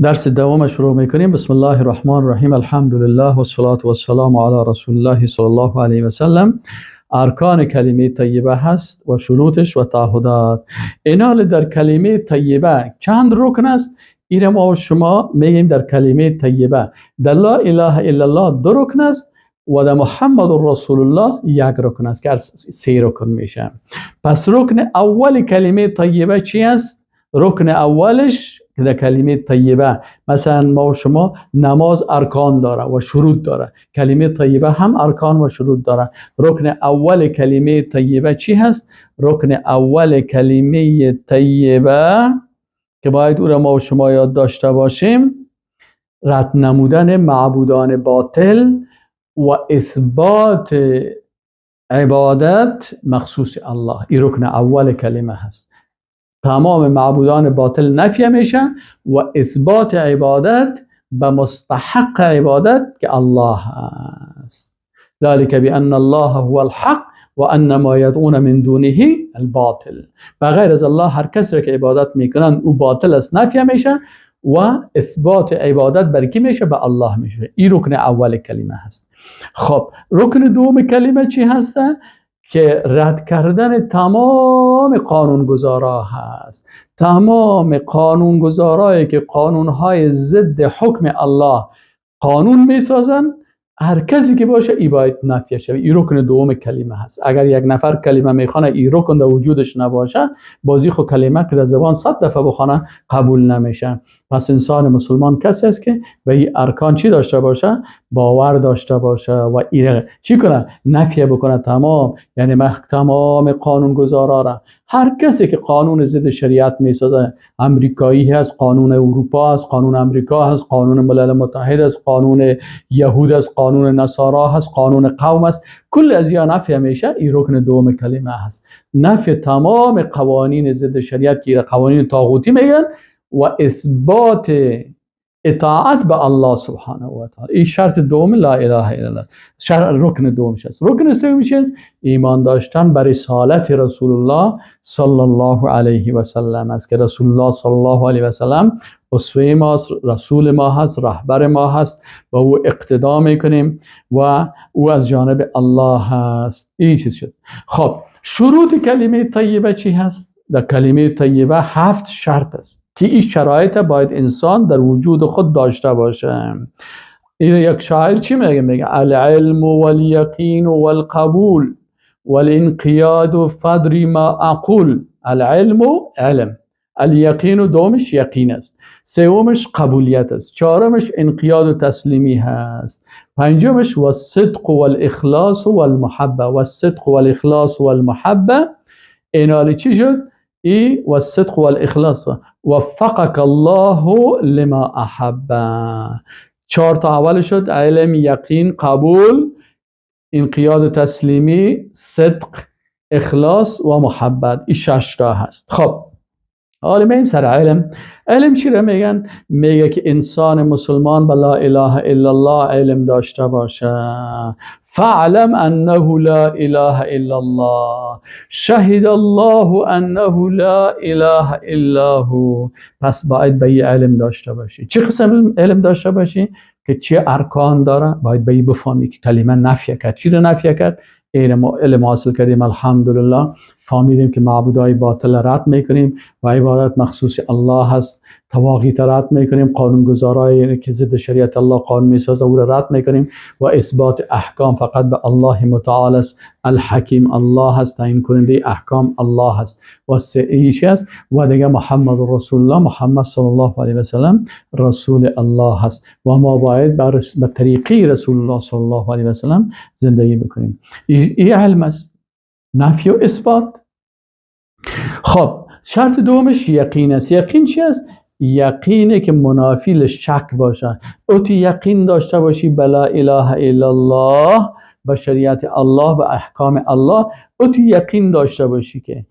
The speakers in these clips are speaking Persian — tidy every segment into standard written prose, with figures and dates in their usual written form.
درس دوم شروع میکنیم. بسم الله الرحمن الرحیم. الحمد لله و الصلاة و السلام علی رسول الله صلی الله علیه و سلم. ارکان کلمه طیبه هست و شروطش و تعهدات. اینال در کلمه طیبه چند رکن است؟ این ما و شما میگیم در کلمه طیبه در لا اله الا الله 2 رکن است و در محمد رسول الله 1 رکن است که 3 رکن میشه. پس رکن اول کلمه طیبه چی است؟ رکن اولش در کلمه طیبه، مثلا ما و شما نماز ارکان داره و شروط داره، کلمه طیبه هم ارکان و شروط داره. رکن اول کلمه طیبه چی هست؟ رکن اول کلمه طیبه که باید او را ما و شما یاد داشته باشیم، رد نمودن معبودان باطل و اثبات عبادت مخصوص الله. این رکن اول کلمه هست. تمام معبودان باطل نفی میشه و اثبات عبادت به مستحق عبادت که الله است. ذلك بأن الله هو الحق و ان ما يدعون من دونه الباطل. بغیر از الله هر کس را که عبادت میکنن او باطل است، نفی میشه و اثبات عبادت بر کی میشه؟ به الله میشه. این رکن اول کلمه هست. خب رکن دوم کلمه چی هسته؟ که رد کردن تمام قانونگذارا هست. تمام قانونگذارایی که قانونهای ضد حکم الله قانون میسازن، هر کسی که باشه ای باید نفی شود. این رکن دوم کلمه هست. اگر یک نفر کلمه میخونه این رکن در وجودش نباشه، بازی خود کلمه که در زبان 100 دفعه بخونه قبول نمیشه. پس انسان مسلمان کسی است که به این ارکان چی داشته باشه؟ باور داشته باشه و این چی کنه؟ نفی بکنه تمام. یعنی تمام قانونگذارا را، هر کسی که قانون ضد شریعت میسازه، امریکایی هست، قانون اروپا هست، قانون امریکا هست، قانون ملل متحد هست، قانون یهود هست، قانون نصارا هست، قانون قوم هست، کل از یا نفی میشه. این رکن دوم کلمه هست. نفی تمام قوانین ضد شریعت که قوانین طاغوتی میگن و اثبات اطاعت به الله سبحانه و تعالی. این شرط دوم لا اله الا الله. رکن دومش است. رکن سومش است ایمان داشتن بر رسالت رسول الله صلی الله علیه و سلم است که رسول الله صلی الله علیه و سلم اسوه ما است، رسول ما هست، رهبر ما هست، با او اقتدا میکنیم و او از جانب الله هست. این چیز شد. خب شروط کلمه طیبه چی هست؟ در کلمه طیبه 7 شرط است که این شرایط باید انسان در وجود خود داشته باشه. این یک شاعر چی میگه؟ میگه العلم والیقین والقبول والانقیاد فدری ما اقول. العلم علم، الیقین دومش یقین است، سومش قبولیت است، چهارمش انقیاد و تسلیمی هست، پنجمش والصدق والاخلاص والمحبه. والصدق والاخلاص والمحبه اینالی چی شد؟ ای والصدق والاخلاص وفقك الله لما احب. 4 تا اول شد: علم، یقین، قبول، انقیاد و تسلیمی، صدق، اخلاص و محبت. این 6 تا هست. خب حالا میگیم سر علم. علم چی را میگن؟ میگه که انسان مسلمان به لا اله الا الله علم داشته باشه. فاعلم انه لا اله الا الله، شهد الله انه لا اله الا هو. پس باید به این علم داشته باشی. چه قسم علم داشته باشی؟ که چه ارکان داره باید به این بفهمی که کلمه نفی کرد. چی را نفی کرد؟ علم حاصل کردیم الحمدلله، فهمیدیم که معبودای باطل رد میکنیم و عبادت مخصوص الله هست. تواغیت رد میکنیم، قانونگذارایی که ضد شریعت الله قانون میسازه او را رد میکنیم و اثبات احکام فقط به الله متعال است. الحکیم الله هست، تعیین کننده احکام الله هست و سعیش است و دیگه محمد رسول الله، محمد صلی الله علیه و سلم رسول الله هست و ما باید به طریقی رسول الله صلی الله علیه و سلم زندگی بکنیم. این علم است، نفی و اثبات. خب شرط دومش یقین است. یقین چی است؟ یقینه که منافی لشک باشه. اوتی یقین داشته باشی به لا اله الا الله، به شریعت الله، به احکام الله. اوتی یقین داشته باشی که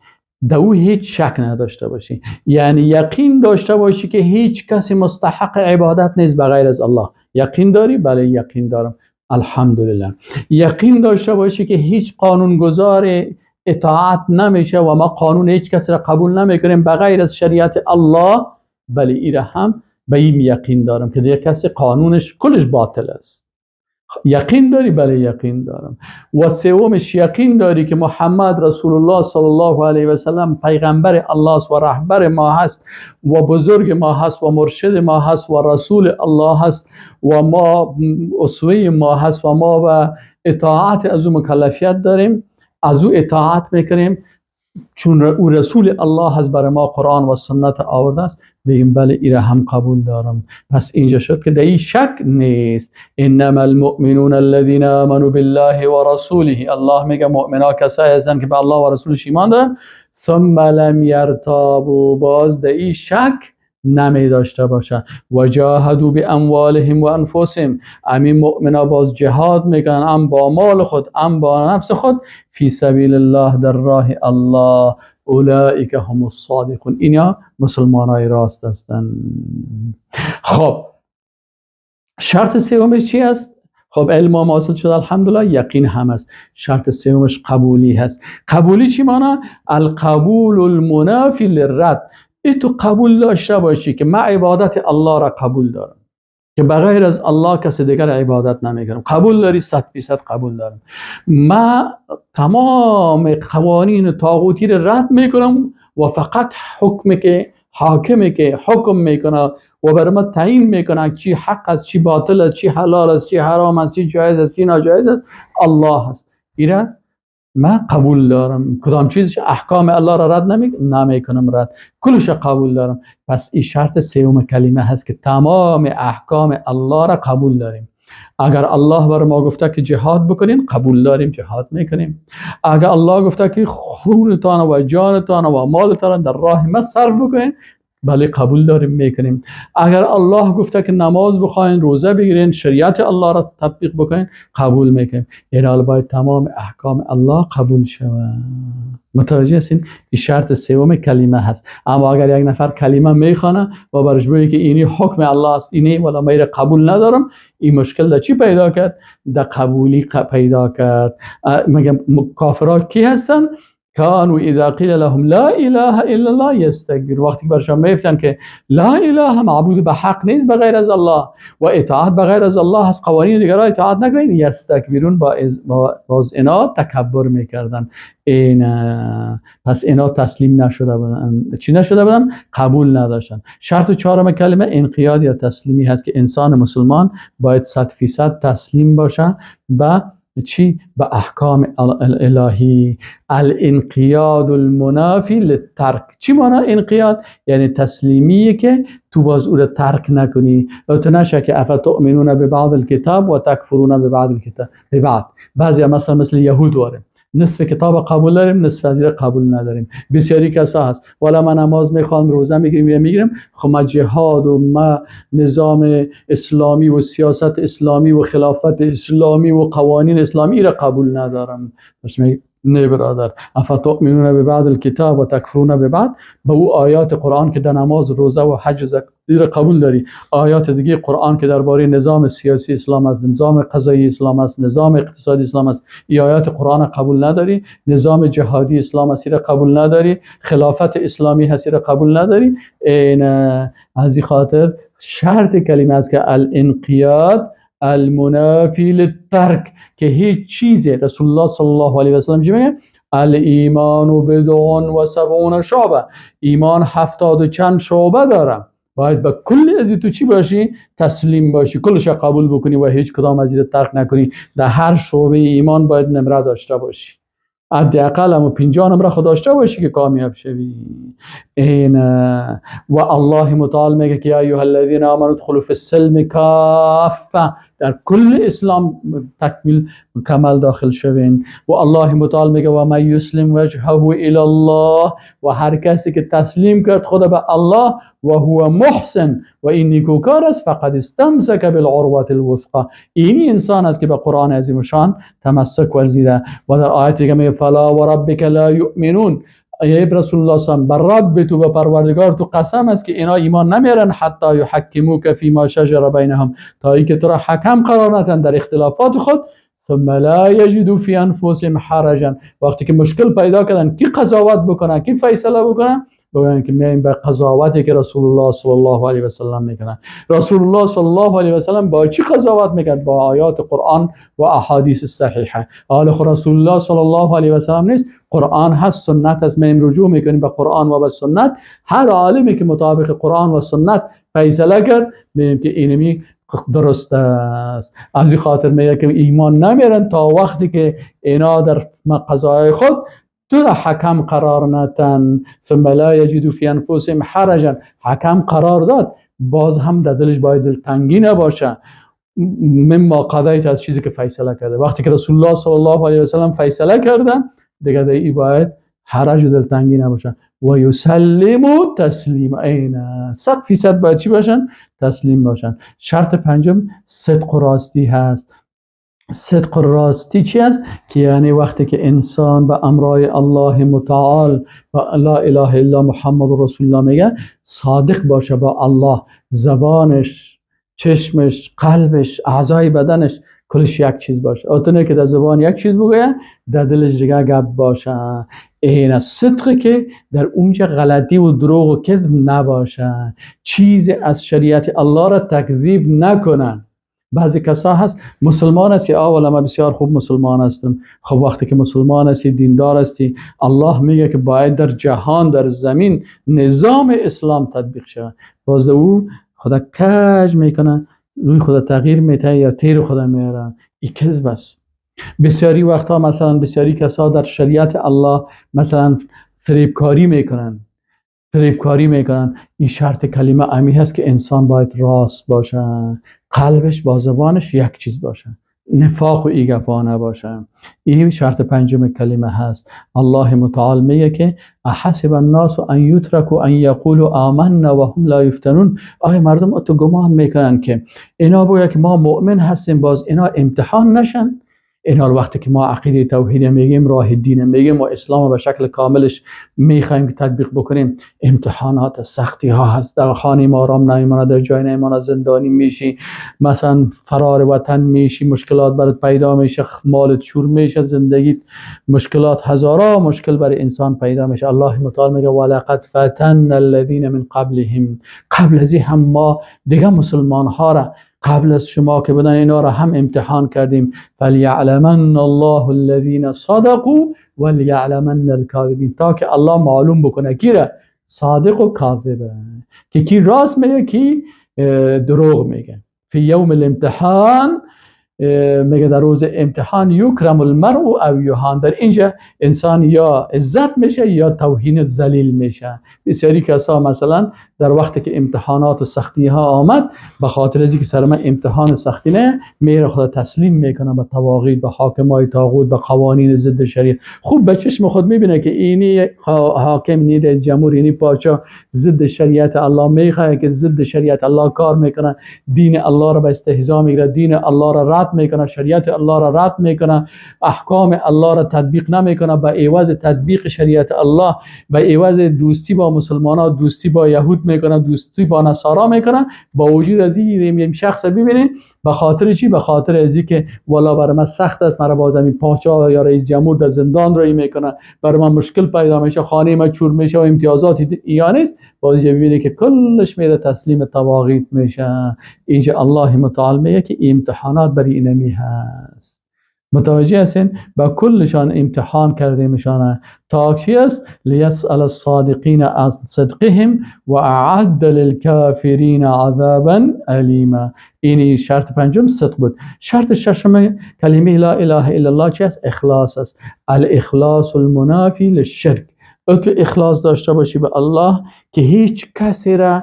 دو هیچ شک نداشته باشی. یعنی یقین داشته باشی که هیچ کسی مستحق عبادت نیست بغیر از الله. یقین داری؟ بله یقین دارم، الحمدلله. یقین داشته باشی که هیچ قانونگذار اطاعت نمیشه و ما قانون هیچ کس را قبول نمیکنیم بغیر از شریعت الله. بله این هم به این یقین دارم که دیگه کسی قانونش کلش باطل است. یقین داری؟ بله یقین دارم. و سومش یقین داری که محمد رسول الله صلی الله علیه و سلم پیغمبر الله است و رهبر ما هست و بزرگ ما هست و مرشد ما هست و رسول الله هست و ما اسوه ما هست و ما به اطاعت از او مکلفیت داریم، از او اطاعت میکنیم چون او رسول الله هست، برای ما قرآن و سنت آورده است، بگیم بله ایره هم قبول دارم. پس اینجا شد که در این شک نیست. انما المؤمنون الذين آمنوا بالله و رسوله، الله میگه مؤمنا کسایی هستند که به الله و رسولش ایمان دارن، ثم لم یرتابوا، باز در این شک نمی داشته باشه، و جاهدوا باموالهم و انفسهم، همین مؤمنا باز جهاد میکنن هم با مال خود هم با نفس خود، فی سبیل الله، در راه الله، اولئک هم الصادقون، اینا مسلمانای راست هستند. خب شرط سومش چی است؟ خب علم ما حاصل شد الحمدلله، یقین هم است. شرط سومش قبولی هست. قبولی چی معنی؟ القبول المنافی للرد، ای تو قبول داشته باشی که من عبادت الله را قبول دارم، که بغیر از الله کسی دیگر عبادت نمیکنم. قبول داری؟ 100% قبول دارم. من تمام قوانین طاغوتی را رد میکنم و فقط حکمی که حاکمی که حکم میکنه و بر ما تعیین میکنه چی حق است، چی باطل است، چی حلال است، چی حرام است، چی جایز است، چی ناجایز است، الله است. اینا من قبول دارم. کدام چیزش احکام الله را رد نمیکنم، رد کلش قبول دارم. پس این شرط سوم کلمه هست که تمام احکام الله را قبول داریم. اگر الله بر ما گفته که جهاد بکنین، قبول داریم، جهاد میکنیم. اگر الله گفته که خونتان و جانتان و مالتان در راه من صرف بکنین، بله قبول داریم، میکنیم. اگر الله گفته که نماز بخواین، روزه بگیرین، شریعت الله را تطبیق بکنین، قبول میکنیم. این باید تمام احکام الله قبول شود. متوجه هستین؟ این شرط سوم کلمه هست. اما اگر یک نفر کلمه میخوانه و برش بگه که اینی حکم الله است، اینی ولی من قبول ندارم، این مشکل در چی پیدا کرد؟ در قبولی پیدا کرد. میگم کافرها کی هستن؟ کانوا اذا قیل لهم لا اله الا الله یستکبرون، وقتی که برشان میگفتن که لا اله، معبود به حق نیست بغیر از الله و اطاعت بغیر از الله هست، قوانین دیگر را اطاعت نکنید، یستکبرون، باز اینا تکبر میکردن. پس اینا تسلیم نشده بودن. چی نشده بودن؟ قبول نداشتن. شرط چهارم کلمه انقیاد یا تسلیمی هست که انسان مسلمان باید 100% تسلیم باشه به چی؟ به احکام الهی. الانقیاد المنافی للترک. چی معنی انقیاد؟ یعنی تسلیمیه که تو باز او را ترک نکنی. تو نشه که افتؤمنون ببعض الکتاب و تکفرون ببعض الکتاب. ببعض بعضی مثلا مثل یهود واره، نصف کتاب قبول داریم، نصف از قبول نداریم. بسیاری کسا هست والا من نماز میخوام، روزه میگیرم، خب ما جهاد و ما نظام اسلامی و سیاست اسلامی و خلافت اسلامی و قوانین اسلامی را قبول ندارم. نه برادر، افتؤمنون ببعض الکتاب و تکفرون ببعض، به او آیات قرآن که در نماز، روزه و حج زکات قبول داری، آیات دیگه قرآن که درباره نظام سیاسی اسلام است، نظام قضایی اسلام است، نظام اقتصادی اسلام است، این آیات قرآن قبول نداری، نظام جهادی اسلام است قبول نداری، خلافت اسلامی هستی را قبول نداری. این از این خاطر شرط کلمه است که الانقیاد المنافی للترک، که هیچ چیزی رسول الله صلی الله علیه و سلم چی میگه؟ الایمان بدع و 70 شعبه، ایمان 70 و چند شعبه داره. باید به کل از تو چی باشی؟ تسلیم باشی، کلش قبول بکنی و هیچ کدام از این ترک نکنی. در هر شعبه ایمان باید نمره داشته باشی، حداقل هم 50 نمره خود داشته باشی که کامیاب شوی. این و الله متعال میگه که یا ایها الذین آمنوا ادخلوا فی السلم کافه، در کل اسلام تکمیل کامل داخل شوین. و الله متعال میگه و من یسلم وجهه الی الله، و هر کسی که تسلیم کرد خود به الله و هو محسن و این نیکوکار است، فقد استمسک بالعروة الوثقی، اینی انسان است که به قرآن عظیم شان تمسک ورزیده. و در آیت دیگه میگه فلا و ربک لا یؤمنون، ای رسول الله صلی الله علیه و رب تو به پروردگار تو قسم است که اینا ایمان نمیارن حتی یحکموک فیما شجر بینهم، تا ای که تو را حکم قرار ندن در اختلافات خود، ثم لا یجدوا فی انفسهم حرجا، وقتی که مشکل پیدا کردن کی قضاوت بکنه، کی فیصله بکنه، بگن که میایم به قضاوتی که رسول الله صلی الله علیه و سلم میکنن. رسول الله صلی الله علیه و سلم با چی قضاوت میکرد؟ با آیات قرآن و احادیث صحیحه. حال خود رسول الله صلی الله علیه و سلم نیست، قرآن هست، سنت هست. ما رجوع میکنیم به قرآن و به سنت. هر عالمی که مطابق قرآن و سنت فیصله کرد میگیم که اینمی درست است. از این خاطر میگه که ایمان نمیرن تا وقتی که اینا در قضای خود تو حکم قرار ندن. ثم لا یجدوا فی انفسهم حرجا. حکم قرار داد، باز هم در دلش باید دلتنگی نباشه مما قضیت، از چیزی که فیصله کرده. وقتی که رسول الله صلی الله علیه و سلم فیصله کردن دیگه ای باید حرج و دلتنگی نباشن. و یسلموا تسلیما. عین 100% باید چی باشن؟ تسلیم باشن. شرط پنجم صدق و راستی هست. صدق و راستی چی است؟ که یعنی وقتی که انسان به امرای الله متعال و لا اله الا محمد رسول الله میگه، صادق باشه با الله. زبانش، چشمش، قلبش، اعضای بدنش کلش یک چیز باشه. اتونه که در زبان یک چیز بگه، در دلش دیگه گپ باشه. این صدقه که در اونجا غلطی و دروغ و کذب نباشه. چیز از شریعت الله را تکذیب نکنن. بعضی کسا هست مسلمان هستی، اولا من بسیار خوب مسلمان هستم. خب وقتی که مسلمان هستی، دیندار هستی، الله میگه که باید در جهان، در زمین نظام اسلام تطبیق شود، باز او خدا کج میکنه، روی خدا تغییر میده یا تیر خدا میاره. این کذب است. بسیاری وقتا مثلا بسیاری کسا در شریعت الله مثلا فریبکاری میکنن. این شرط کلمه امی هست که انسان باید راست باشه، قلبش با زبانش یک چیز باشه، نفاق و ایگپا نباشه. این شرط پنجم کلمه هست. الله متعال میگه که احسب الناس ان یترکوا ان یقولوا آمنا وهم لا یفتنون. آیا مردم تو گمان میکنن که اینا بگه که ما مؤمن هستیم باز اینا امتحان نشن؟ اینا وقتی که ما عقیده توحید میگیم، راه دین میگیم و اسلام به شکل کاملش میخوایم که تطبیق بکنیم، امتحانات، سختی ها هست. در خانه ما آرام نمیمونه، در جای نمیمونه، زندانی میشی، مثلا فرار وطن میشی، مشکلات برات پیدا میشه، مالت چور میشه، زندگی مشکلات، هزارا مشکل برای انسان پیدا میشه. الله متعال میگه ولقد فتن الذين من قبلهم. قبل از این هم ما دیگه مسلمان ها را، قبل از شما که بدن اینا را هم امتحان کردیم. فلیعلمن الله الذین صدقوا ولیعلمن الکاذبین. تا که الله معلوم بکنه کی را صادق و کاذبه، که کی راست میگه کی دروغ میگه. فی یوم الامتحان میگه در روز امتحان یکرم المرء او یهان. در اینجا انسان یا عزت میشه یا توهین ذلیل میشه. بسیاری کسا مثلا در وقتی که امتحانات و سختی ها آمد، به خاطر از اینکه سر من امتحان سختی نه، میره خدا تسلیم میکنه به طواغیت، به حاکمای طاغوت، به قوانین ضد شریعت. خوب به چشم خود میبینه که اینی حاکم، نی رئیس جمهور، اینی پادشاه ضد شریعت الله میخواه، که ضد شریعت الله کار میکنه، دین الله را به استهزا میگیره، دین الله را رد میکنه، شریعت الله را رد میکنه، احکام الله را تطبیق نمیکنه. به عوض تطبیق شریعت الله، به عوض دوستی با مسلمانان، دوستی با یهود میکنه، دوستی با نصارا میکنه. با وجود از این شخص ببینید به خاطر چی؟ به خاطر از اینکه والا برای من سخت است، مرا با زمین پادشاه یا رئیس جمهور در زندان رایی میکنه، برای من مشکل پیدا میشه، خانه من چور میشه و امتیازاتی یا نیست، با اینجا ببینید که کلش میره تسلیم طواغیت میشه. اینجا الله متعال میگه که امتحانات برای اینمی هست. متوجه هستین؟ با کلشان امتحان کرده میشانه تا چی است؟ لیسأل الصادقین عن صدقهم و اعد للکافرین عذابا الیما. اینی شرط پنجم صدق بود. شرط ششم کلمه لا اله الا الله چی است؟ اخلاص است. الاخلاص المنافی للشرک. تو اخلاص داشته باشی به الله که هیچ کسی را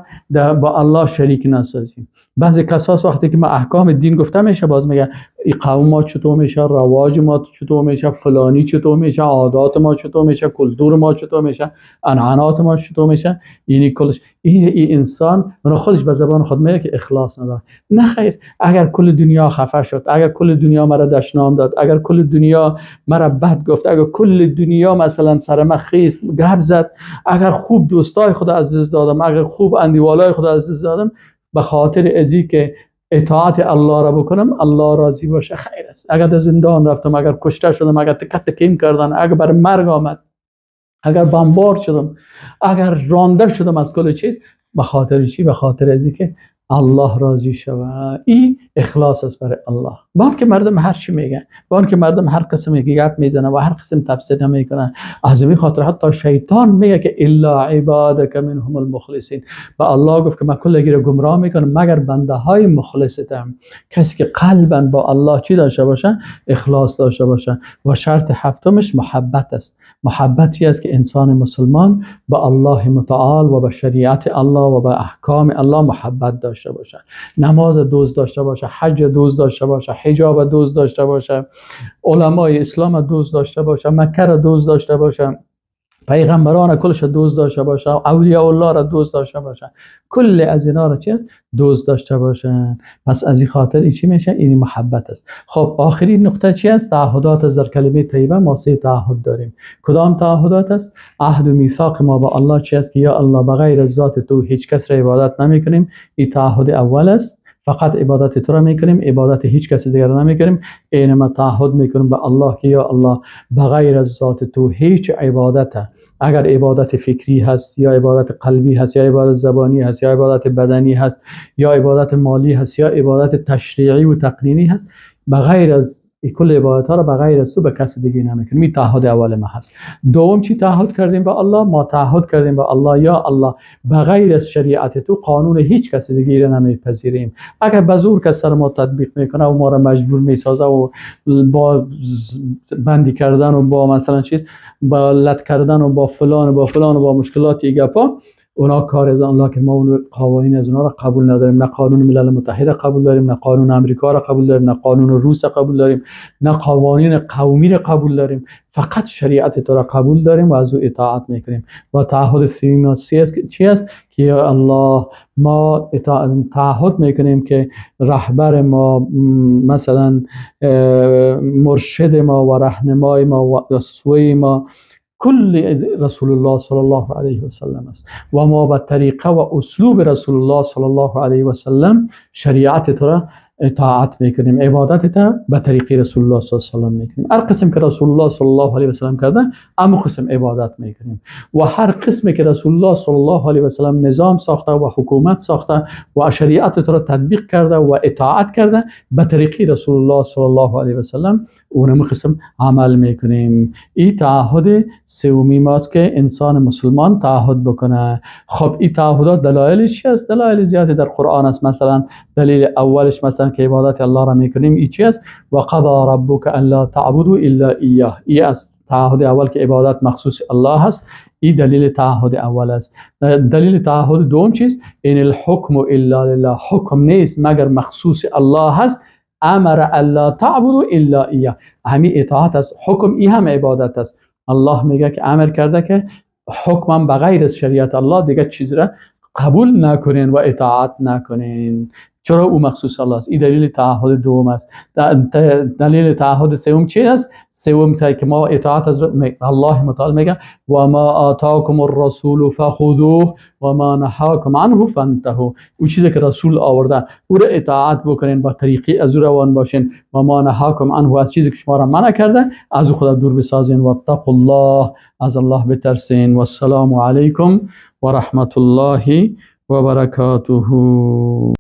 با الله شریک نسازی. بعضی کساس وقتی که ما احکام دین گفته میشه، باز میگه قوم ما چطور میشه، رواج ما چطور میشه، فلانی چطور میشه، عادات ما چطور میشه، کلتور ما چطور میشه، عنعنات ما چطور میشه. یعنی کلش این انسان من خودش به زبان خود میگه که اخلاص نداره. نه خیر، اگر کل دنیا خفه شد، اگر کل دنیا مرا دشنام داد، اگر کل دنیا مرا بد گفت، اگر کل دنیا مثلا سر من خیس گپ زد، اگر خوب دوستای خود عزیز دادم، اگر خوب اندیوالای خود عزیز دادم، به خاطر ازی که اطاعت الله را بکنم الله راضی باشه، خیر است. اگر در زندان رفتم، اگر کشته شدم، اگر تکیم کردن، اگر بر مرگ آمد، اگر بمبار شدم، اگر رانده شدم از کل چیز، به خاطر چی؟ به خاطر از که الله راضی شود. این اخلاص است برای الله. با که مردم هر چی میگن، با که مردم هر قسم گپ میزنن و هر قسم تفسیر میکنن، از این خاطر حتی شیطان میگه که الا عبادک منهم المخلصین. و الله گفت که من کلگی رو گمراه میکنم مگر بنده های مخلصتم، کسی که قلبا با الله چی داشته باشه؟ اخلاص داشته باشه. و شرط هفتمش محبت است. محبتی است که انسان مسلمان با الله متعال و به شریعت الله و به احکام الله محبت داشته باشه. نماز دوست داشته باشه، حج دوست داشته باشه، حجاب دوست داشته باشه، علمای اسلام دوست داشته باشه، مکه را دوست داشته باشه، پیغمبران کلش دوست داشته باشه، اولیاء الله را دوست داشته باشه، کل از اینا را چه دوست داشته باشن. پس از این خاطر این چی میشه؟ این محبت است. خب آخرین نقطه چی است؟ تعهدات از در کلمه طیبه. ما 3 تعهد داریم. کدام تعهدات است؟ عهد و میثاق ما با الله چی است؟ که یا الله بغیر از ذات تو هیچ کس را عبادت نمیکنیم. این تعهد اول است. فقط عبادت تو را میکنیم، عبادت هیچ کسی دیگر را نمیکنیم. اینما تعهد میکنیم به الله که یا الله بغیر از ذات تو هیچ عبادت، اگر عبادت فکری هست یا عبادت قلبی هست یا عبادت زبانی هست یا عبادت بدنی هست یا عبادت مالی هست یا عبادت تشریعی و تقنینی هست، بغیر از کل عبادت ها را بغیر از تو به کسی دیگه نمیکنیم. این تعهد اول ما هست. دوم چی تعهد کردیم به الله؟ ما تعهد کردیم به الله یا الله بغیر از شریعت تو قانون هیچ کسی دیگه را نمیپذیریم. اگر به زور کس سر ما تطبیق میکنه و ما را مجبور میسازه و با بندی کردن و با مثلا چیز با لط کردن و با فلان و با فلان و با مشکلات گپا، اونا کار از آن، لکن ما اون قوانین از اونا را قبول نداریم. نه قانون ملل متحد قبول داریم، نه قانون امریکا را قبول داریم، نه قانون روس قبول داریم، نه قوانین قومی را قبول داریم. فقط شریعت تو را قبول داریم و از او اطاعت میکنیم. و تعهد سوم چی است؟ که یا الله ما تعهد میکنیم که رهبر ما، مثلا مرشد ما و راهنمای ما و اسوه ما کل رسول الله صلی الله علیه و سلم است و ما به طریقه و اسلوب رسول الله صلی الله علیه و سلم شریعت تو را اطاعت میکنیم، عبادت تا به طریق رسول الله صلی الله علیه و سلم میکنیم. هر قسم که رسول الله صلی الله علیه و سلم کرده اما قسم عبادت میکنیم. و هر قسمی که رسول الله صلی الله علیه و سلم نظام ساخته و حکومت ساخته و شریعت تو را تطبیق کرده و اطاعت کرده به طریق رسول الله صلی الله علیه و سلم، اونم قسم عمل میکنیم. این تعهد سومی ماست که انسان مسلمان تعهد بکنه. خب این تعهدات دلایلش چی است؟ دلایل زیادی در قرآن است. مثلا دلیل اولش مثلا که عبادت الله را میکنیم این چی است؟ و قضا ربک الا تعبدوا الا ایاه. این است تعهد اول که عبادت مخصوص الله هست. این دلیل تعهد اول است. دلیل تعهد دوم چیست؟ این الحکم الا لله. حکم نیست مگر مخصوص الله هست. امر الا تعبدوا الا ایاه. همین اطاعت است. حکم این هم عبادت است. الله میگه که امر کرده که حکمم بغیر از شریعت الله دیگه چیز را قبول نکنین و اطاعت نکنین، چرا او مخصوص الله است. این دلیل تعهد دوم است. دلیل تعهد سوم چی است؟ سوم تا که ما اطاعت از الله متعال میگه و ما آتاکم الرسول فخذوه و ما نهاکم عنه فانتهوا. او چیزی که رسول آورده او را اطاعت بکنین، با طریقی از او روان باشین. و ما نهاکم عنه، از چیزی که شما را منع کرده از او خدا دور بسازین. و اتقوا الله، از الله بترسین. و السلام علیکم و رحمت الله و برکاته.